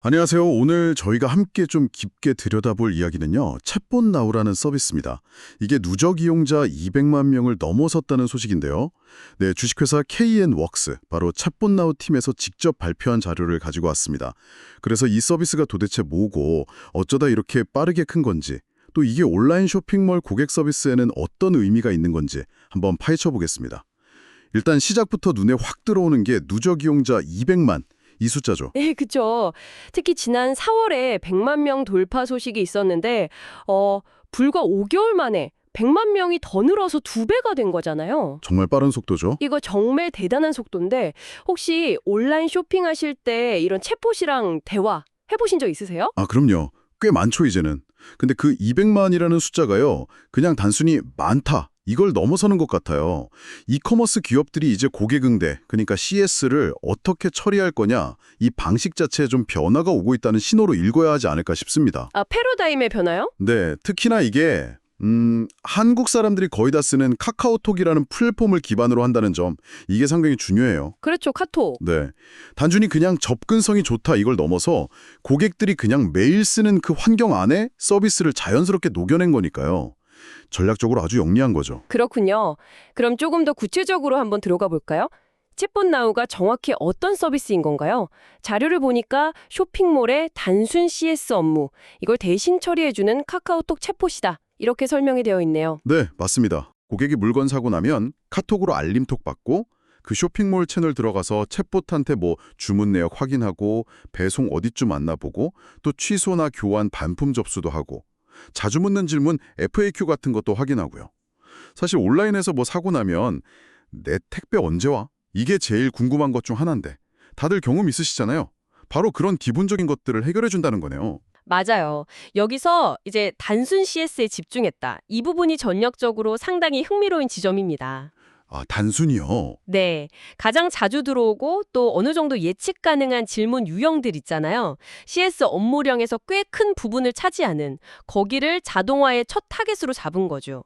안녕하세요. 오늘 저희가 함께 좀 깊게 들여다볼 이야기는요. 챗봇 나우라는 서비스입니다. 이게 누적 이용자 200만 명을 넘어섰다는 소식인데요. 네, 주식회사 KN웍스, 바로 챗봇 나우 팀에서 직접 발표한 자료를 가지고 왔습니다. 그래서 이 서비스가 도대체 뭐고 어쩌다 이렇게 빠르게 큰 건지, 또 이게 온라인 쇼핑몰 고객 서비스에는 어떤 의미가 있는 건지 한번 파헤쳐 보겠습니다. 일단 시작부터 눈에 확 들어오는 게 누적 이용자 200만, 이 숫자죠. 네, 그쵸. 특히 지난 4월에 100만 명 돌파 소식이 있었는데, 불과 5개월 만에 100만 명이 더 늘어서 2배가 된 거잖아요. 정말 빠른 속도죠. 이거 정말 대단한 속도인데, 혹시 온라인 쇼핑하실 때 이런 챗봇이랑 대화 해보신 적 있으세요? 아, 그럼요. 꽤 많죠, 이제는. 근데 그 200만이라는 숫자가요, 그냥 단순히 많다, 이걸 넘어서는 것 같아요. 이커머스 기업들이 이제 고객 응대, 그러니까 CS를 어떻게 처리할 거냐, 이 방식 자체에 좀 변화가 오고 있다는 신호로 읽어야 하지 않을까 싶습니다. 아, 패러다임의 변화요? 네, 특히나 이게 한국 사람들이 거의 다 쓰는 카카오톡이라는 플랫폼을 기반으로 한다는 점, 이게 상당히 중요해요. 그렇죠, 카톡. 네, 단순히 그냥 접근성이 좋다 이걸 넘어서 고객들이 그냥 매일 쓰는 그 환경 안에 서비스를 자연스럽게 녹여낸 거니까요. 전략적으로 아주 영리한 거죠. 그렇군요. 그럼 조금 더 구체적으로 한번 들어가 볼까요? 챗봇 나우가 정확히 어떤 서비스인 건가요? 자료를 보니까 쇼핑몰의 단순 CS 업무, 이걸 대신 처리해주는 카카오톡 챗봇이다. 이렇게 설명이 되어 있네요. 네, 맞습니다. 고객이 물건 사고 나면 카톡으로 알림톡 받고 그 쇼핑몰 채널 들어가서 챗봇한테 뭐 주문 내역 확인하고 배송 어디쯤 왔나 보고 또 취소나 교환 반품 접수도 하고 자주 묻는 질문 FAQ 같은 것도 확인하고요. 사실 온라인에서 뭐 사고 나면 내 택배 언제 와? 이게 제일 궁금한 것 중 하나인데 다들 경험 있으시잖아요. 바로 그런 기본적인 것들을 해결해 준다는 거네요. 맞아요. 여기서 이제 단순 CS에 집중했다. 이 부분이 전략적으로 상당히 흥미로운 지점입니다. 아, 단순히요. 네. 가장 자주 들어오고 또 어느 정도 예측 가능한 질문 유형들 있잖아요. CS 업무량에서 꽤 큰 부분을 차지하는 거기를 자동화의 첫 타겟으로 잡은 거죠.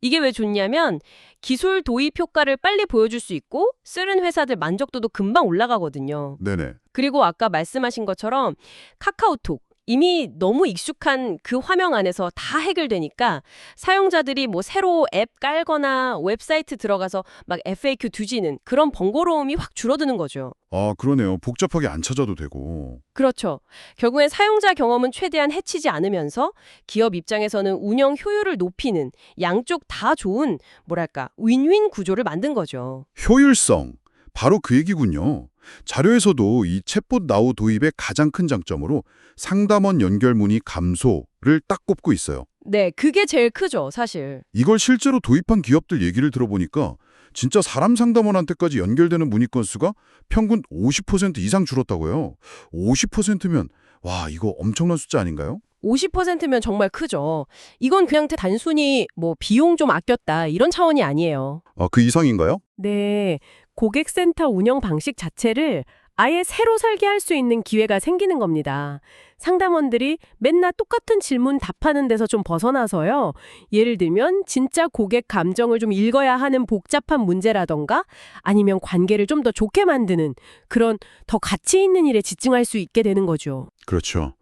이게 왜 좋냐면 기술 도입 효과를 빨리 보여줄 수 있고 쓰는 회사들 만족도도 금방 올라가거든요. 네네. 그리고 아까 말씀하신 것처럼 카카오톡 이미 너무 익숙한 그 화면 안에서 다 해결되니까 사용자들이 뭐 새로 앱 깔거나 웹사이트 들어가서 막 FAQ 뒤지는 그런 번거로움이 확 줄어드는 거죠. 아, 그러네요. 복잡하게 안 찾아도 되고. 그렇죠. 결국엔 사용자 경험은 최대한 해치지 않으면서 기업 입장에서는 운영 효율을 높이는 양쪽 다 좋은 뭐랄까 윈윈 구조를 만든 거죠. 효율성. 바로 그 얘기군요. 자료에서도 이 챗봇 나우 도입의 가장 큰 장점으로 상담원 연결 문의 감소를 딱 꼽고 있어요. 네, 그게 제일 크죠, 사실. 이걸 실제로 도입한 기업들 얘기를 들어보니까 진짜 사람 상담원한테까지 연결되는 문의 건수가 평균 50% 이상 줄었다고요. 50%면 와, 이거 엄청난 숫자 아닌가요? 50%면 정말 크죠. 이건 그냥 단순히 뭐 비용 좀 아꼈다 이런 차원이 아니에요. 아, 그 이상인가요? 네, 고객센터 운영 방식 자체를 아예 새로 설계할 수 있는 기회가 생기는 겁니다. 상담원들이 맨날 똑같은 질문 답하는 데서 좀 벗어나서요. 예를 들면 진짜 고객 감정을 좀 읽어야 하는 복잡한 문제라던가 아니면 관계를 좀 더 좋게 만드는 그런 더 가치 있는 일에 집중할 수 있게 되는 거죠. 그렇죠.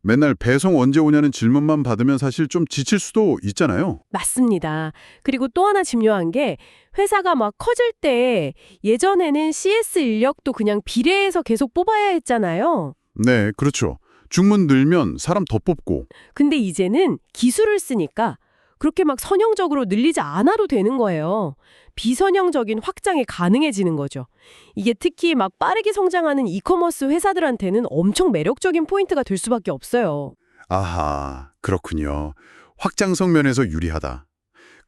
맨날 배송 언제 오냐는 질문만 받으면 사실 좀 지칠 수도 있잖아요. 맞습니다. 그리고 또 하나 중요한 게 회사가 막 커질 때 예전에는 CS 인력도 그냥 비례해서 계속 뽑아야 했잖아요. 네, 그렇죠. 중문 늘면 사람 더 뽑고. 근데 이제는 기술을 쓰니까 그렇게 막 선형적으로 늘리지 않아도 되는 거예요. 비선형적인 확장이 가능해지는 거죠. 이게 특히 막 빠르게 성장하는 이커머스 회사들한테는 엄청 매력적인 포인트가 될 수밖에 없어요. 아하, 그렇군요. 확장성 면에서 유리하다.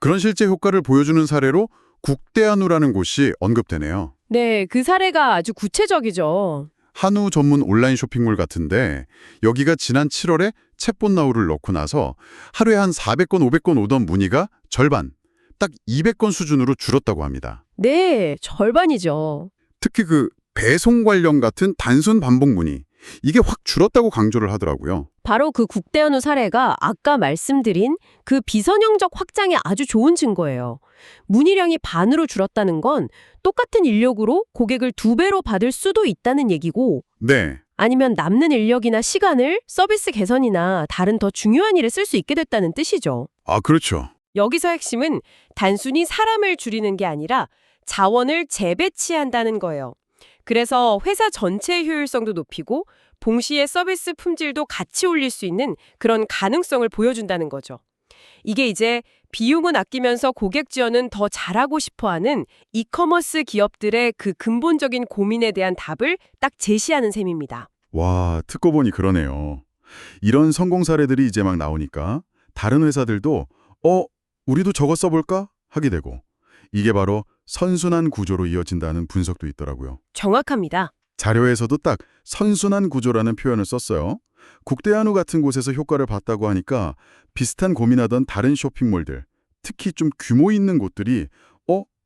그런 실제 효과를 보여주는 사례로 국대한우라는 곳이 언급되네요. 네, 그 사례가 아주 구체적이죠. 한우 전문 온라인 쇼핑몰 같은데 여기가 지난 7월에 챗봇 나우를 넣고 나서 하루에 한 400건, 500건 오던 문의가 절반, 딱 200건 수준으로 줄었다고 합니다. 네, 절반이죠. 특히 그 배송 관련 같은 단순 반복 문의, 이게 확 줄었다고 강조를 하더라고요. 바로 그 국대현우 사례가 아까 말씀드린 그 비선형적 확장에 아주 좋은 증거예요. 문의량이 반으로 줄었다는 건 똑같은 인력으로 고객을 2배로 받을 수도 있다는 얘기고 네, 아니면 남는 인력이나 시간을 서비스 개선이나 다른 더 중요한 일에 쓸 수 있게 됐다는 뜻이죠. 아, 그렇죠. 여기서 핵심은 단순히 사람을 줄이는 게 아니라 자원을 재배치한다는 거예요. 그래서 회사 전체의 효율성도 높이고 동시에 서비스 품질도 같이 올릴 수 있는 그런 가능성을 보여준다는 거죠. 이게 이제 비용은 아끼면서 고객 지원은 더 잘하고 싶어하는 이커머스 기업들의 그 근본적인 고민에 대한 답을 딱 제시하는 셈입니다. 와, 듣고 보니 그러네요. 이런 성공 사례들이 이제 막 나오니까 다른 회사들도 우리도 저거 써볼까? 하게 되고 이게 바로 선순환 구조로 이어진다는 분석도 있더라고요. 정확합니다. 자료에서도 딱 선순환 구조라는 표현을 썼어요. 국대한우 같은 곳에서 효과를 봤다고 하니까 비슷한 고민하던 다른 쇼핑몰들, 특히 좀 규모 있는 곳들이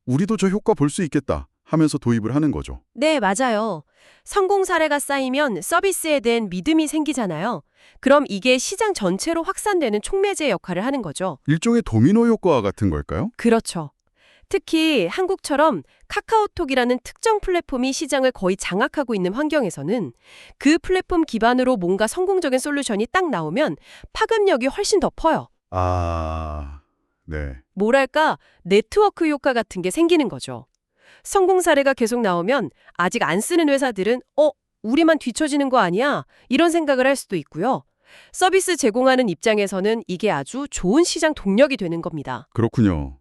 우리도 저 효과 볼 수 있겠다 하면서 도입을 하는 거죠. 네, 맞아요. 성공 사례가 쌓이면 서비스에 대한 믿음이 생기잖아요. 그럼 이게 시장 전체로 확산되는 촉매제 역할을 하는 거죠. 일종의 도미노 효과 같은 걸까요? 그렇죠. 특히 한국처럼 카카오톡이라는 특정 플랫폼이 시장을 거의 장악하고 있는 환경에서는 그 플랫폼 기반으로 뭔가 성공적인 솔루션이 딱 나오면 파급력이 훨씬 더 커요. 아, 네. 뭐랄까, 네트워크 효과 같은 게 생기는 거죠. 성공 사례가 계속 나오면 아직 안 쓰는 회사들은 우리만 뒤처지는 거 아니야? 이런 생각을 할 수도 있고요. 서비스 제공하는 입장에서는 이게 아주 좋은 시장 동력이 되는 겁니다. 그렇군요.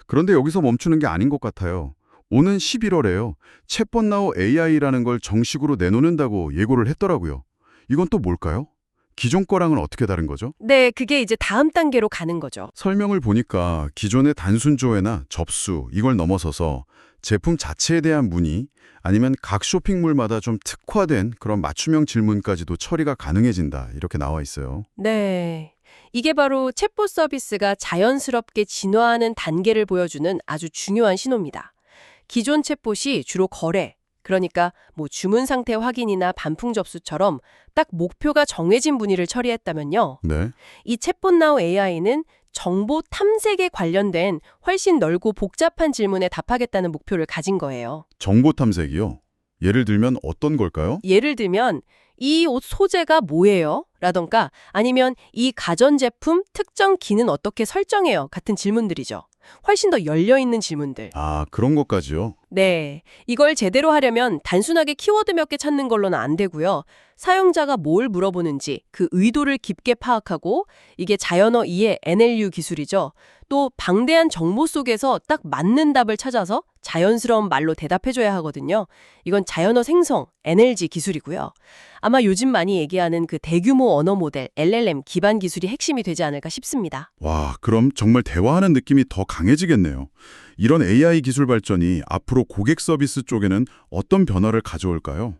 그런데 여기서 멈추는 게 아닌 것 같아요. 오는 11월에요. 챗봇 나우 AI라는 걸 정식으로 내놓는다고 예고를 했더라고요. 이건 또 뭘까요? 기존 거랑은 어떻게 다른 거죠? 네, 그게 이제 다음 단계로 가는 거죠. 설명을 보니까 기존의 단순 조회나 접수 이걸 넘어서서 제품 자체에 대한 문의 아니면 각 쇼핑몰마다 좀 특화된 그런 맞춤형 질문까지도 처리가 가능해진다 이렇게 나와 있어요. 네. 이게 바로 챗봇 서비스가 자연스럽게 진화하는 단계를 보여주는 아주 중요한 신호입니다. 기존 챗봇이 주로 거래, 그러니까 뭐 주문 상태 확인이나 반품 접수처럼 딱 목표가 정해진 문의를 처리했다면요. 네. 이 챗봇 나우 AI는 정보 탐색에 관련된 훨씬 넓고 복잡한 질문에 답하겠다는 목표를 가진 거예요. 정보 탐색이요. 예를 들면 어떤 걸까요? 예를 들면 이 옷 소재가 뭐예요? 라던가 아니면 이 가전제품 특정 기능 어떻게 설정해요? 같은 질문들이죠. 훨씬 더 열려있는 질문들. 아, 그런 것까지요? 네, 이걸 제대로 하려면 단순하게 키워드 몇 개 찾는 걸로는 안 되고요. 사용자가 뭘 물어보는지 그 의도를 깊게 파악하고 이게 자연어 이해 NLU 기술이죠. 또 방대한 정보 속에서 딱 맞는 답을 찾아서 자연스러운 말로 대답해줘야 하거든요. 이건 자연어 생성, NLG 기술이고요. 아마 요즘 많이 얘기하는 그 대규모 언어 모델, LLM 기반 기술이 핵심이 되지 않을까 싶습니다. 와, 그럼 정말 대화하는 느낌이 더 강해지겠네요. 이런 AI 기술 발전이 앞으로 고객 서비스 쪽에는 어떤 변화를 가져올까요?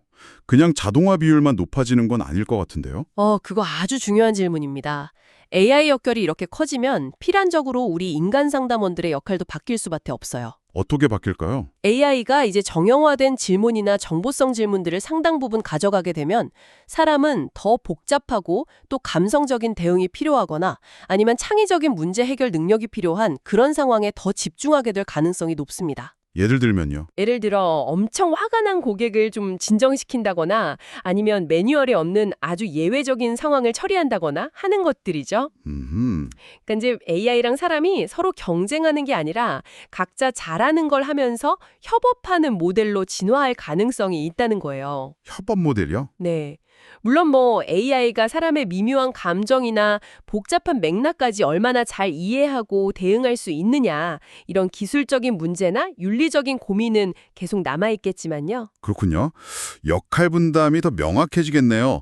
그냥 자동화 비율만 높아지는 건 아닐 것 같은데요. 그거 아주 중요한 질문입니다. AI 역결이 이렇게 커지면 필연적으로 우리 인간 상담원들의 역할도 바뀔 수밖에 없어요. 어떻게 바뀔까요? AI가 이제 정형화된 질문이나 정보성 질문들을 상당 부분 가져가게 되면 사람은 더 복잡하고 또 감성적인 대응이 필요하거나 아니면 창의적인 문제 해결 능력이 필요한 그런 상황에 더 집중하게 될 가능성이 높습니다. 예를 들면요. 예를 들어 엄청 화가 난 고객을 좀 진정시킨다거나 아니면 매뉴얼에 없는 아주 예외적인 상황을 처리한다거나 하는 것들이죠. 그러니까 이제 AI랑 사람이 서로 경쟁하는 게 아니라 각자 잘하는 걸 하면서 협업하는 모델로 진화할 가능성이 있다는 거예요. 협업 모델이요? 네. 물론 뭐 AI가 사람의 미묘한 감정이나 복잡한 맥락까지 얼마나 잘 이해하고 대응할 수 있느냐 이런 기술적인 문제나 윤리적인 고민은 계속 남아있겠지만요. 그렇군요. 역할 분담이 더 명확해지겠네요.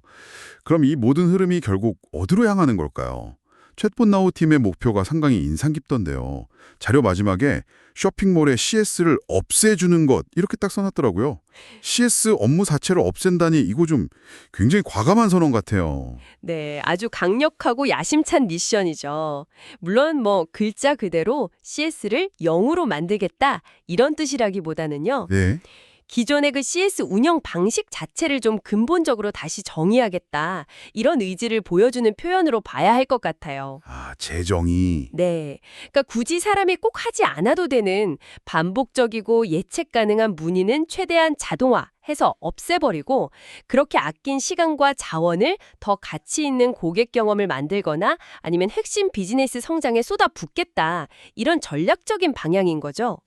그럼 이 모든 흐름이 결국 어디로 향하는 걸까요? 챗봇 나우 팀의 목표가 상당히 인상 깊던데요. 자료 마지막에 쇼핑몰의 CS를 없애주는 것 이렇게 딱 써놨더라고요. CS 업무 자체를 없앤다니 이거 좀 굉장히 과감한 선언 같아요. 네, 아주 강력하고 야심찬 미션이죠. 물론 뭐 글자 그대로 CS를 0으로 만들겠다 이런 뜻이라기보다는요. 네. 기존의 그 CS 운영 방식 자체를 좀 근본적으로 다시 정의하겠다. 이런 의지를 보여주는 표현으로 봐야 할 것 같아요. 아, 재정의. 네. 그러니까 굳이 사람이 꼭 하지 않아도 되는 반복적이고 예측 가능한 문의는 최대한 자동화해서 없애버리고 그렇게 아낀 시간과 자원을 더 가치 있는 고객 경험을 만들거나 아니면 핵심 비즈니스 성장에 쏟아붓겠다. 이런 전략적인 방향인 거죠.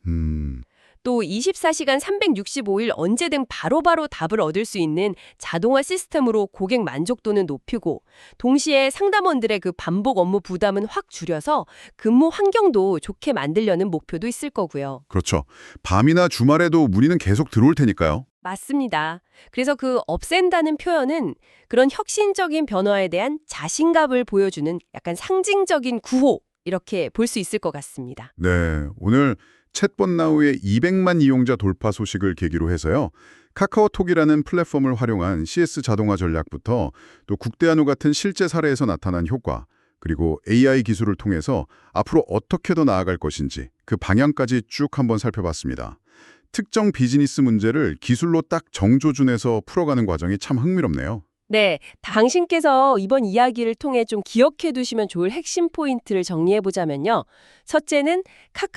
또 24시간 365일 언제든 바로바로 답을 얻을 수 있는 자동화 시스템으로 고객 만족도는 높이고 동시에 상담원들의 그 반복 업무 부담은 확 줄여서 근무 환경도 좋게 만들려는 목표도 있을 거고요. 그렇죠. 밤이나 주말에도 문의는 계속 들어올 테니까요. 맞습니다. 그래서 그 없앤다는 표현은 그런 혁신적인 변화에 대한 자신감을 보여주는 약간 상징적인 구호 이렇게 볼 수 있을 것 같습니다. 네, 오늘 챗봇 나우의 200만 이용자 돌파 소식을 계기로 해서요. 카카오톡이라는 플랫폼을 활용한 CS 자동화 전략부터 또 국대한우 같은 실제 사례에서 나타난 효과, 그리고 AI 기술을 통해서 앞으로 어떻게 더 나아갈 것인지 그 방향까지 쭉 한번 살펴봤습니다. 특정 비즈니스 문제를 기술로 딱 정조준해서 풀어가는 과정이 참 흥미롭네요. 네, 당신께서 이번 이야기를 통해 좀 기억해 두시면 좋을 핵심 포인트를 정리해 보자면요. 첫째는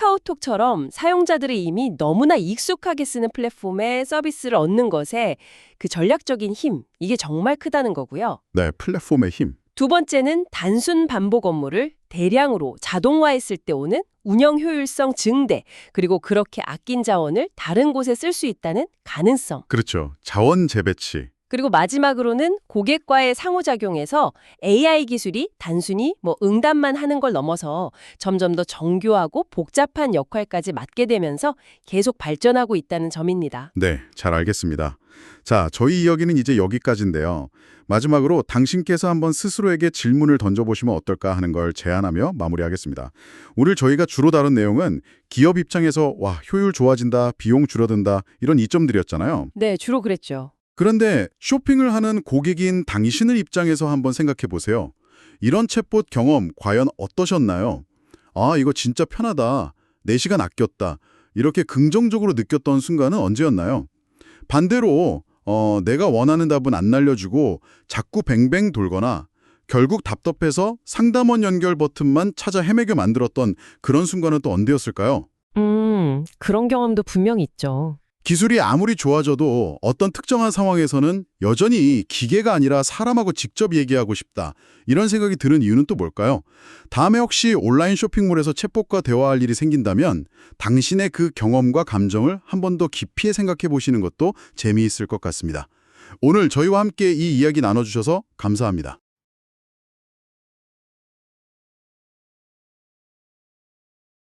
카카오톡처럼 사용자들이 이미 너무나 익숙하게 쓰는 플랫폼의 서비스를 얻는 것에 그 전략적인 힘, 이게 정말 크다는 거고요. 네, 플랫폼의 힘. 두 번째는 단순 반복 업무를 대량으로 자동화했을 때 오는 운영 효율성 증대, 그리고 그렇게 아낀 자원을 다른 곳에 쓸 수 있다는 가능성. 그렇죠. 자원 재배치. 그리고 마지막으로는 고객과의 상호작용에서 AI 기술이 단순히 응답만 하는 걸 넘어서 점점 더 정교하고 복잡한 역할까지 맡게 되면서 계속 발전하고 있다는 점입니다. 네, 잘 알겠습니다. 자, 저희 이야기는 이제 여기까지인데요. 마지막으로 당신께서 한번 스스로에게 질문을 던져보시면 어떨까 하는 걸 제안하며 마무리하겠습니다. 오늘 저희가 주로 다룬 내용은 기업 입장에서 와, 효율 좋아진다, 비용 줄어든다 이런 이점들이었잖아요. 네, 주로 그랬죠. 그런데 쇼핑을 하는 고객인 당신의 입장에서 한번 생각해 보세요. 이런 챗봇 경험 과연 어떠셨나요? 아, 이거 진짜 편하다. 내 시간 아꼈다. 이렇게 긍정적으로 느꼈던 순간은 언제였나요? 반대로 내가 원하는 답은 안 날려주고 자꾸 뱅뱅 돌거나 결국 답답해서 상담원 연결 버튼만 찾아 헤매게 만들었던 그런 순간은 또 언제였을까요? 그런 경험도 분명히 있죠. 기술이 아무리 좋아져도 어떤 특정한 상황에서는 여전히 기계가 아니라 사람하고 직접 얘기하고 싶다. 이런 생각이 드는 이유는 또 뭘까요? 다음에 혹시 온라인 쇼핑몰에서 챗봇과 대화할 일이 생긴다면 당신의 그 경험과 감정을 한 번 더 깊이 생각해 보시는 것도 재미있을 것 같습니다. 오늘 저희와 함께 이 이야기 나눠주셔서 감사합니다.